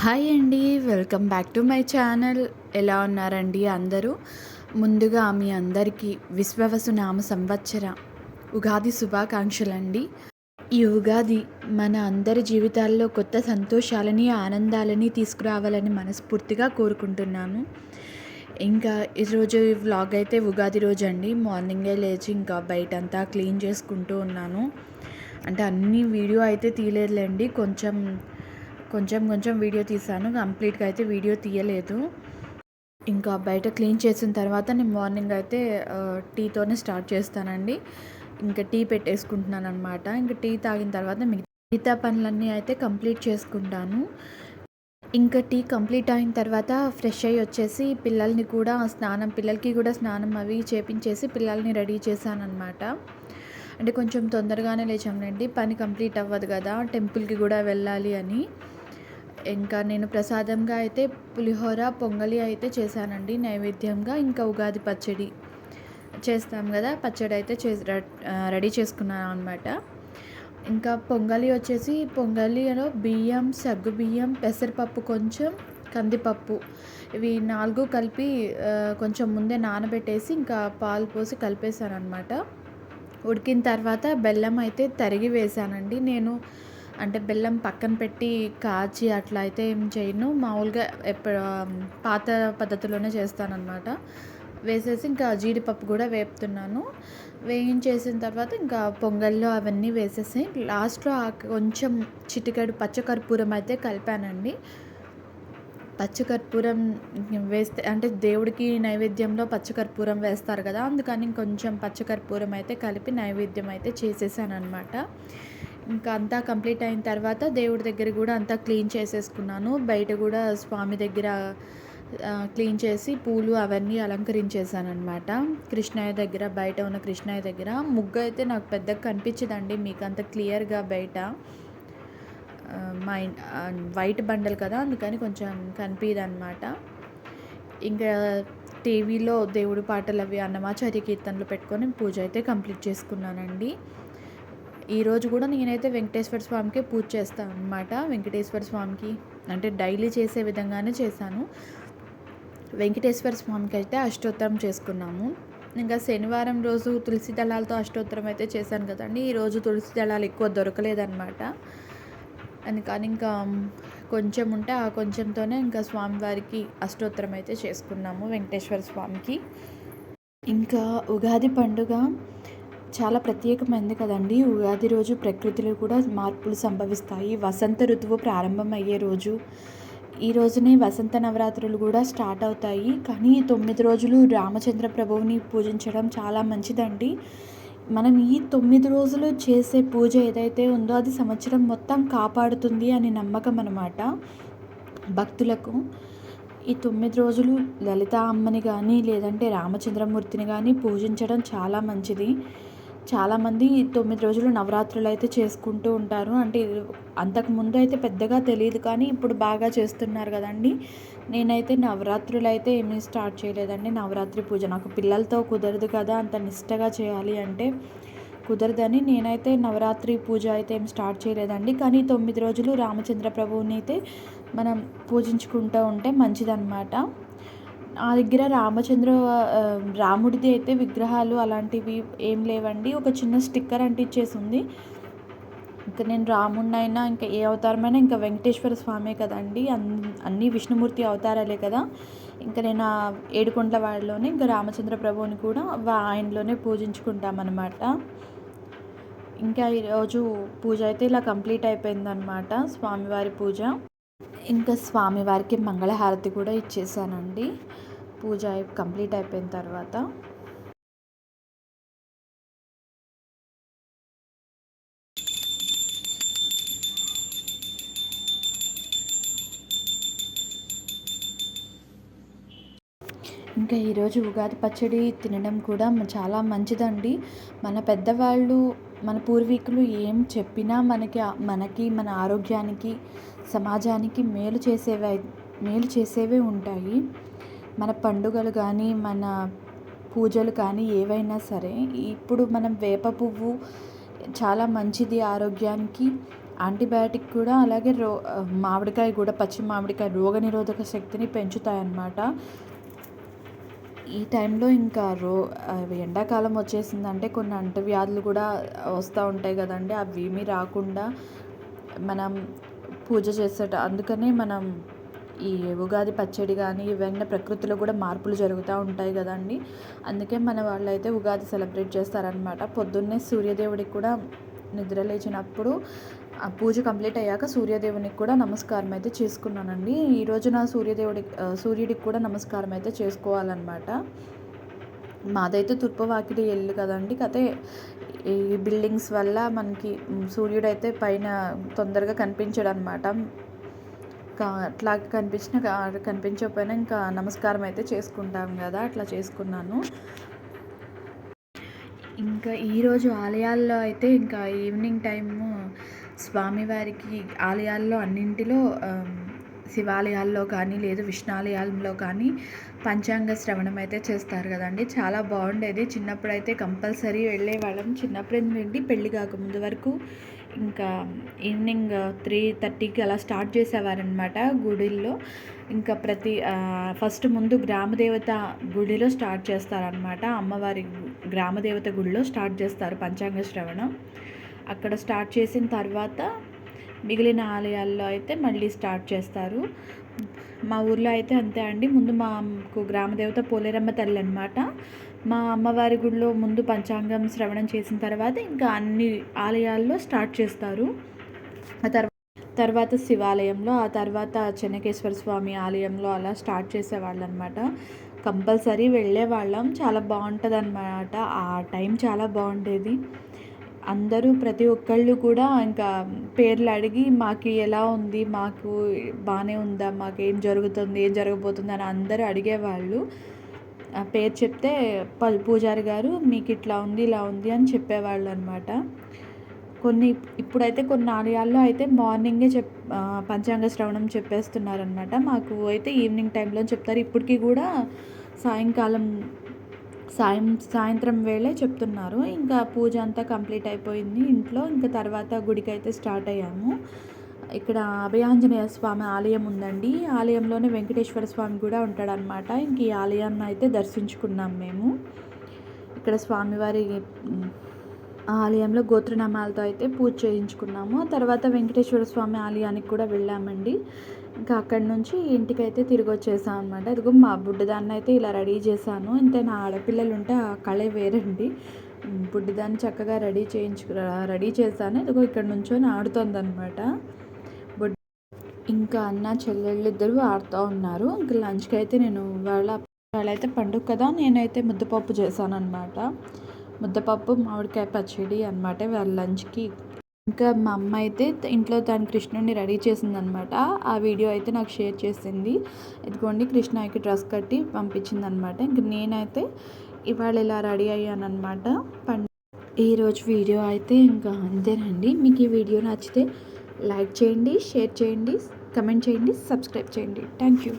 Hi అండి. Welcome back to my channel. ఎలా ఉన్నారండి అందరూ? ముందుగా మీ అందరికీ విశ్వవసునామ సంవత్సర ఉగాది శుభాకాంక్షలండి. ఈ ఉగాది మన అందరి జీవితాల్లో కొత్త సంతోషాలని, ఆనందాలని తీసుకురావాలని మనస్ఫూర్తిగా కోరుకుంటున్నాను. ఇంకా ఈరోజు వ్లాగ్ అయితే ఉగాది రోజండి. మార్నింగే లేచి ఇంకా బయటంతా క్లీన్ చేసుకుంటూ ఉన్నాను. అంటే అన్ని వీడియో అయితే తీయలేదులేండి. కొంచెం కొంచెం వీడియో తీశాను. కంప్లీట్‌గా అయితే వీడియో తీయలేదు. ఇంకా బయట క్లీన్ చేసిన తర్వాత నేను మార్నింగ్ అయితే టీతోనే స్టార్ట్ చేస్తానండి. ఇంకా టీ పెట్టేసుకుంటున్నాననమాట. ఇంకా టీ తాగిన తర్వాత మిగతా పనులన్నీ అయితే కంప్లీట్ చేసుకుంటాను. ఇంకా టీ కంప్లీట్ అయిన తర్వాత ఫ్రెష్ అయ్యి వచ్చేసి పిల్లలకి కూడా స్నానం అవి చేపించేసి పిల్లల్ని రెడీ చేశాననమాట. అంటే కొంచెం తొందరగానే లేచాంలేండి. పని కంప్లీట్ అవ్వదు కదా! టెంపుల్‌కి కూడా వెళ్ళాలి అని. ఇంకా నేను ప్రసాదంగా అయితే పులిహోర, పొంగలి అయితే చేశానండి నైవేద్యంగా. ఇంకా ఉగాది పచ్చడి చేస్తాం కదా! పచ్చడి అయితే రెడీ చేసుకున్నాను అనమాట. ఇంకా పొంగలిలో బియ్యం, సగ్గుబియ్యం, పెసరపప్పు కొంచెం, కందిపప్పు ఇవి 4 కలిపి కొంచెం ముందే నానబెట్టేసి ఇంకా పాలు పోసి కలిపేశాననమాట. ఉడికిన తర్వాత బెల్లం అయితే తరిగి వేశానండి. నేను అంటే బెల్లం పక్కన పెట్టి కాచి అట్లా అయితే ఏం చేయను. మామూలుగా పాత పద్ధతిలోనే చేస్తాననమాట. వేసేసి ఇంకా జీడిపప్పు కూడా వేపుతున్నాను. వేయించేసిన తర్వాత ఇంకా పొంగల్లో అవన్నీ వేసేసి లాస్ట్‌లో కొంచెం చిటికెడు పచ్చకర్పూరం అయితే కలిపానండి. పచ్చకర్పూరం వేస్తే అంటే దేవుడికి నైవేద్యంలో పచ్చకర్పూరం వేస్తారు కదా! అందుకని ఇంకొంచెం పచ్చకర్పూరం అయితే కలిపి నైవేద్యం అయితే చేసేసాననమాట. ఇంకా అంతా కంప్లీట్ అయిన తర్వాత దేవుడి దగ్గర కూడా అంతా క్లీన్ చేసేసుకున్నాను. బయట కూడా స్వామి దగ్గర క్లీన్ చేసి పూలు అవన్నీ అలంకరించేసాననమాట. బయట ఉన్న కృష్ణయ్య దగ్గర ముగ్గు అయితే నాకు పెద్దగా కనిపించదండి మీకు అంత క్లియర్‌గా బయట. మా వైట్ బండలు కదా! అందుకని కొంచెం కనిపియదనమాట. ఇంకా టీవీలో దేవుడి పాటలు అవి అన్నమాచార్య కీర్తనలు పెట్టుకొని పూజ అయితే కంప్లీట్ చేసుకున్నానండి. ఈరోజు కూడా నేనైతే వెంకటేశ్వర స్వామికే పూజ చేస్తాను అనమాట. వెంకటేశ్వర స్వామికి అంటే డైలీ చేసే విధంగానే చేశాను. వెంకటేశ్వర స్వామికి అయితే అష్టోత్తరం చేసుకున్నాము. ఇంకా శనివారం రోజు తులసి దళాలతో అష్టోత్తరం అయితే చేశాను కదండి. ఈరోజు తులసి దళాలు ఎక్కువ దొరకలేదన్నమాట. అందుకని ఇంకా కొంచెం ఉంటే ఆ కొంచెంతోనే ఇంకా స్వామివారికి అష్టోత్తరం అయితే చేసుకున్నాము వెంకటేశ్వర స్వామికి. ఇంకా ఉగాది పండుగ చాలా ప్రత్యేకమైనది కదండి. ఉగాది రోజు ప్రకృతిలో కూడా మార్పులు సంభవిస్తాయి. వసంత ఋతువు ప్రారంభమయ్యే రోజు. ఈ రోజునే వసంత నవరాత్రులు కూడా స్టార్ట్ అవుతాయి. కానీ 9 రోజులు రామచంద్ర ప్రభువుని పూజించడం చాలా మంచిదండి. మనం ఈ 9 రోజులు చేసే పూజ ఏదైతే ఉందో అది సంవత్సరం మొత్తం కాపాడుతుంది అని నమ్మకం అన్నమాట భక్తులకు. ఈ 9 రోజులు లలిత అమ్మని కానీ లేదంటే రామచంద్రమూర్తిని కానీ పూజించడం చాలా మంచిది. చాలామంది 9 రోజులు నవరాత్రులు అయితే చేసుకుంటూ ఉంటారు. అంటే అంతకుముందు అయితే పెద్దగా తెలీదు కానీ ఇప్పుడు బాగా చేస్తున్నారు కదండీ. నేనైతే నవరాత్రులు అయితే ఏమీ స్టార్ట్ చేయలేదండి. నవరాత్రి పూజ నాకు పిల్లలతో కుదరదు కదా! అంత నిష్టగా చేయాలి అంటే కుదరదని నేనైతే నవరాత్రి పూజ అయితే ఏం స్టార్ట్ చేయలేదండి. కానీ 9 రోజులు రామచంద్ర ప్రభువుని అయితే మనం పూజించుకుంటూ ఉంటే మంచిదన్నమాట. నా దగ్గర రాముడిది అయితే విగ్రహాలు అలాంటివి ఏం లేవండి. ఒక చిన్న స్టిక్కర్ అంటించేసి ఉంది. ఇంకా నేను రాముడినైనా ఇంకా ఏ అవతారమైనా ఇంకా వెంకటేశ్వర స్వామే కదండి. అన్నీ విష్ణుమూర్తి అవతారాలే కదా! ఇంకా నేను ఆ ఏడుకొండలవాడలోనే ఇంకా రామచంద్ర ప్రభువుని కూడా ఆయనలోనే పూజించుకుంటామన్నమాట. ఇంకా ఈరోజు పూజ అయితే ఇలా కంప్లీట్ అయిపోయిందనమాట. స్వామివారి పూజ. ఇంకా స్వామివారికి మంగళహారతి కూడా ఇచ్చేసానండి పూజ కంప్లీట్ అయిపోయిన తర్వాత. ఇంకా ఈరోజు ఉగాది పచ్చడి తినడం కూడా చాలా మంచిదండి. మన పెద్దవాళ్ళు మన పూర్వీకులు ఏం చెప్పినా మనకి మన ఆరోగ్యానికి సమాజానికి మేలు చేసేవే ఉంటాయి. మన పండుగలు కానీ మన పూజలు కానీ ఏవైనా సరే ఇప్పుడు మనం వేప పువ్వు చాలా మంచిది ఆరోగ్యానికి. యాంటీబయాటిక్ కూడా, అలాగే మామిడికాయ కూడా, పచ్చి మామిడికాయ రోగనిరోధక శక్తిని పెంచుతాయన్నమాట. ఈ టైంలో ఇంకా ఎండాకాలం వచ్చేసిందంటే కొన్ని అంటువ్యాధులు కూడా వస్తూ ఉంటాయి కదండీ! అవేమీ రాకుండా మనం పూజ అందుకనే మనం ఈ ఉగాది పచ్చడి కానీ ఇవన్నీ ప్రకృతిలో కూడా మార్పులు జరుగుతూ ఉంటాయి కదండీ! అందుకే మన వాళ్ళైతే ఉగాది సెలబ్రేట్ చేస్తారనమాట. పొద్దున్నే సూర్యదేవుడికి కూడా నిద్ర లేచినప్పుడు ఆ పూజ కంప్లీట్ అయ్యాక సూర్యదేవునికి కూడా నమస్కారం అయితే చేసుకున్నానండి. ఈ రోజున సూర్యుడికి కూడా నమస్కారం అయితే చేసుకోవాలన్నమాట. మాదైతే తూర్పు వాకిలి ఇల్లు కదండి. కాకపోతే ఈ బిల్డింగ్స్ వల్ల మనకి సూర్యుడైతే పైన తొందరగా కనిపించడనమాట. అట్లా కనిపించకపోయినా ఇంకా నమస్కారం అయితే చేసుకుంటాం కదా, అట్లా చేసుకున్నాను. ఇంకా ఈరోజు ఆలయాల్లో అయితే ఇంకా ఈవినింగ్ టైము స్వామివారికి ఆలయాల్లో అన్నింటిలో శివాలయాల్లో కానీ లేదు విష్ణాలయాల్లో కానీ పంచాంగ శ్రవణం అయితే చేస్తారు కదండి. చాలా బాగుండేది. చిన్నప్పుడైతే కంపల్సరీ వెళ్ళేవాళ్ళం. చిన్నప్పుడు నుండి పెళ్ళి కాకముందు వరకు ఇంకా ఈవినింగ్ 3:30కి అలా స్టార్ట్ చేసేవారనమాట గుడిల్లో. ఇంకా ఫస్ట్ ముందు గ్రామదేవత గుడిలో స్టార్ట్ చేస్తారనమాట. అమ్మవారి గ్రామదేవత గుడిలో స్టార్ట్ చేస్తారు పంచాంగ శ్రవణం. అక్కడ స్టార్ట్ చేసిన తర్వాత మిగిలిన ఆలయాల్లో అయితే మళ్ళీ స్టార్ట్ చేస్తారు. మా ఊర్లో అయితే అంతే అండి. ముందు మాకు గ్రామదేవత పోలేరమ్మ తల్లి అనమాట. మా అమ్మవారి గుడిలో ముందు పంచాంగం శ్రవణం చేసిన తర్వాత ఇంకా అన్ని ఆలయాల్లో స్టార్ట్ చేస్తారు. ఆ తర్వాత శివాలయంలో, ఆ తర్వాత చెన్నకేశ్వర స్వామి ఆలయంలో అలా స్టార్ట్ చేసేవాళ్ళు అనమాట. కంపల్సరీ వెళ్ళేవాళ్ళం. చాలా బాగుంటుంది అనమాట. ఆ టైం చాలా బాగుండేది. అందరూ ప్రతి ఒక్కళ్ళు కూడా ఇంకా పేర్లు అడిగి మాకు ఎలా ఉంది, మాకు బాగానే ఉందా, మాకేం జరుగుతుంది, ఏం జరగబోతుంది అని అందరూ అడిగేవాళ్ళు. ఆ పేరు చెప్తే పూజారి గారు మీకు ఇట్లా ఉంది ఇలా ఉంది అని చెప్పేవాళ్ళు అనమాట. ఇప్పుడైతే కొన్ని ఆలయాల్లో అయితే మార్నింగే పంచాంగ శ్రవణం చెప్పేస్తున్నారనమాట. మాకు అయితే ఈవినింగ్ టైంలో చెప్తారు. ఇప్పటికీ కూడా సాయంత్రం వేళే చెప్తున్నారు. ఇంకా పూజ అంతా కంప్లీట్ అయిపోయింది ఇంట్లో. ఇంకా తర్వాత గుడికి అయితే స్టార్ట్ అయ్యాము. ఇక్కడ అభయాంజనేయ స్వామి ఆలయం ఉందండి. ఆలయంలోనే వెంకటేశ్వర స్వామి కూడా ఉంటాడనమాట. ఇంక ఈ ఆలయాన్ని అయితే దర్శించుకున్నాం మేము. ఇక్కడ స్వామివారి ఆలయంలో గోత్రనామాలతో అయితే పూజ చేయించుకున్నాము. తర్వాత వెంకటేశ్వర స్వామి ఆలయానికి కూడా వెళ్ళామండి. ఇంకా అక్కడి నుంచి ఇంటికైతే తిరిగి వచ్చేసాం అనమాట. ఇదిగో మా బుడ్డదాన్ని అయితే ఇలా రెడీ చేశాను. నా ఆడపిల్లలు ఉంటే ఆ కళే వేరండి. బుడ్డదాన్ని చక్కగా రెడీ చేశాను. ఇదిగో ఇక్కడ నుంచొని ఆడుతోందనమాట. ఇంకా అన్న చెల్లెళ్ళు ఇద్దరు ఆడుతూ ఉన్నారు. ఇంకా లంచ్కి అయితే వాళ్ళైతే పండుగ కదా, నేనైతే ముద్దపప్పు చేశాను అనమాట. ముద్దపప్పు మామిడికాయ పచ్చడి అనమాట వాళ్ళ లంచ్కి. ఇంకా మా అమ్మ అయితే ఇంట్లో తను కృష్ణుడిని రెడీ చేసిందనమాట. ఆ వీడియో అయితే నాకు షేర్ చేసింది. ఇదిగోండి కృష్ణకి డ్రెస్ కట్టి పంపించింది అనమాట. ఇంక నేనైతే ఇవాళ ఇలా రెడీ అయ్యానమాట. ఈరోజు వీడియో అయితే ఇంకా అంతేనండి. మీకు ఈ వీడియో నచ్చితే లైక్ చేయండి, షేర్ చేయండి, కమెంట్ చేయండి, సబ్స్క్రైబ్ చేయండి. Thank you.